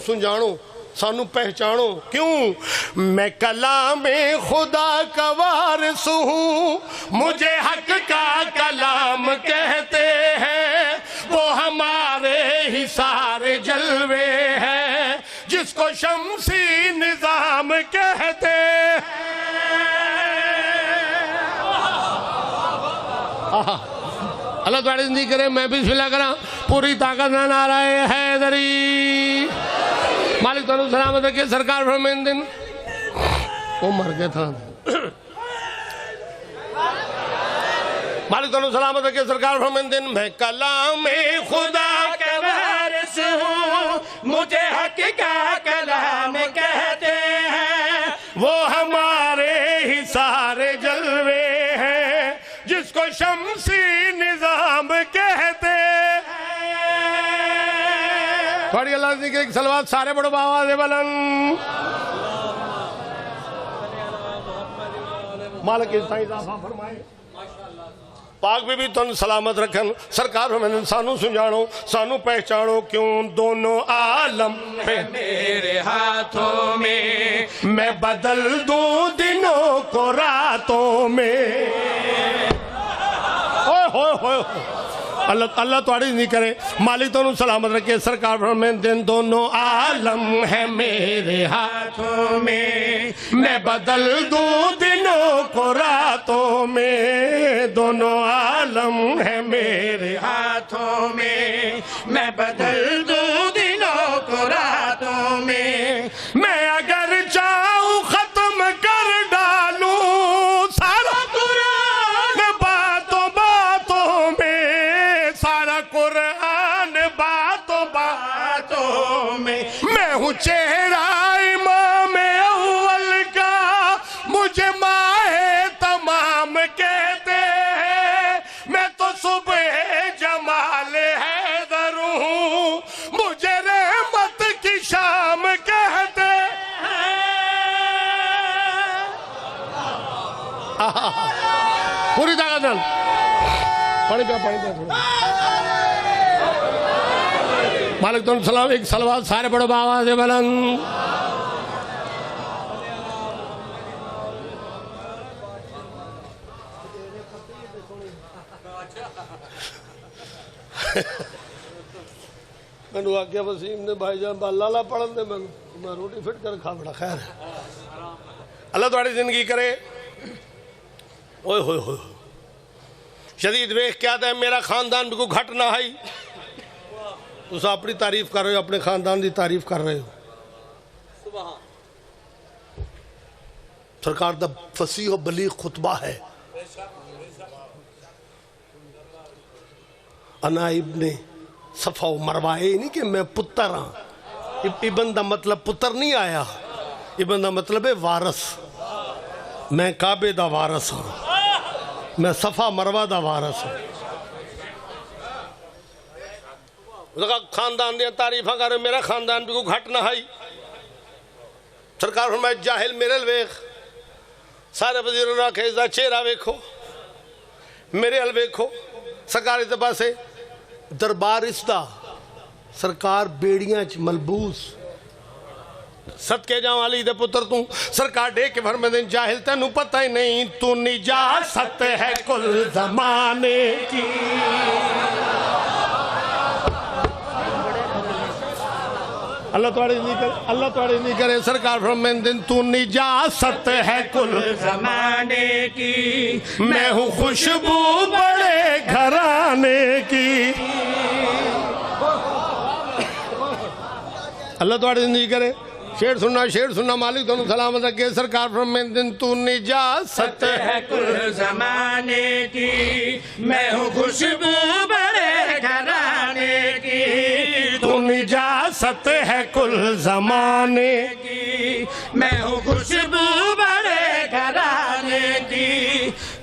सुजानो सानू पहचानो क्यों मैं कलामे खुदा का वारिस हूँ मुझे हक का कलाम कहते हैं वो हमारे ही सारे जलवे हैं जिसको शम्सी निजाम कहते हैं। अल्लाह तुम्हारी जिंदगी करे मैं भी बिस्मिल्लाह करा पूरी ताकत ना नाराए हैदरी मालिक तो सलामत रखे सरकार फरमाइन दिन वो मर गया था मालिक तो सलामत रखे सरकार फरमाइन दिन मैं कलामे खुदा के वारिस हूँ मुझे हक का कलाम कहते हैं वो हमारे ही सारे जलवे हैं जिसको शम्सी निजाम कहते हैं। थोड़ी अल्लाह की सलवात सारे बड़ो बाबा दे बलन मालिक इजाफा फरमाए पाक भी तुम सलामत रखन सरकार हमें सानू सुझाणो सानू पहचानो क्यों दोनों आलम मेरे हाथों में मैं बदल दूं दिनों को रातों में। हो अल्लाह तुम्हारी नहीं करे मालिक तो सलामत रखे सरकार में दिन दोनों आलम है मेरे हाथों में मैं बदल दूं दिनों को रातों में दोनों आलम है मेरे हाथों में मैं बदल दूं दिनों को रातों में मैं अगर चाहूं खत्म कर डालूं सारा कुरान बातों बातों में सारा कुरान बातों बातों में मैं हूँ चेहरा इमाम अव्वल का मुझे माहे तमाम कहते हैं मैं तो सुबह जमाल हैदर हूँ मुझे रहमत की शाम कहते हैं। पूरी ताकत नाल पानी पे मालिक तुम सलाम एक सलवात सारे बड़ो बाबा से बुलंद मैनू आख्या वसीम ने भाईजान लाला पढ़न दे मैं रोटी फिट कर खा बड़ा खैर अल्लाह तुम्हारी जिंदगी करे। ओए होए होए शदीद वेख क्या था मेरा खानदान भी कोई घट ना है तुम अपनी तारीफ कर रहे हो अपने खानदान की तारीफ कर रहे हो सरकार दा फसीह बलीग खुतबा है अना इब्ने सफा मरवाए नहीं कि मैं पुत्र हाँ इबन दा मतलब पुत्र नहीं आया इबन दा मतलब है वारस मैं काबे दा वारस हाँ मैं सफा मरवा दा वारस हाँ खानदान दिया तारीफा कर मेरा खानदान भी कोई घट ना है सरकार मैं जाहिल मेरे वेख सारे वजीरों ने आखे इसका चेहरा वेखो मेरे अल वेखो सरकार इस पासे दरबार इसदा सरकार बेड़ियां च मलबूस सदके जाओ अली दे पुत्र तू सरकार डे के फरमाते जाहिल तेनू पता ही नहीं तू निजात है कुल जमाने की अल्लाह तुम्हारी नहीं करे सरकार फरमाते दिन तू निजात है कुल जमाने की मैं हूँ खुशबू बड़े घराने की अल्लाह तुम्हारी जिंदगी करे शेर सुनना मालिक दोनों सलामत रखे सरकार फरमाते दिन तू निजात है कुल जमाने की मैं हूँ खुशबू बड़े घराने की तू निजात है कुल जमाने की मैं हूँ खुशबू बड़े घराने की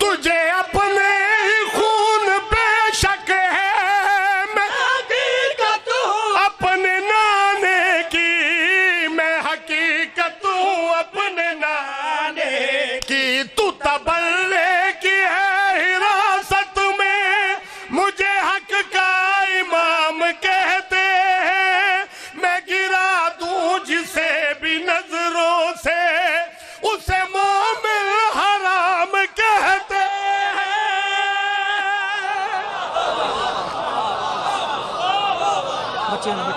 तुझे अपने ही खून बेशक है मैं हकीकत हूँ अपने नाने की मैं हकीकत हूँ अपने नाने की तू तबल्ले की है हिरासत में मुझे हक का इमाम कहते हैं मैं गिरा दूं ਬੱਚਿਆਂ ਨੂੰ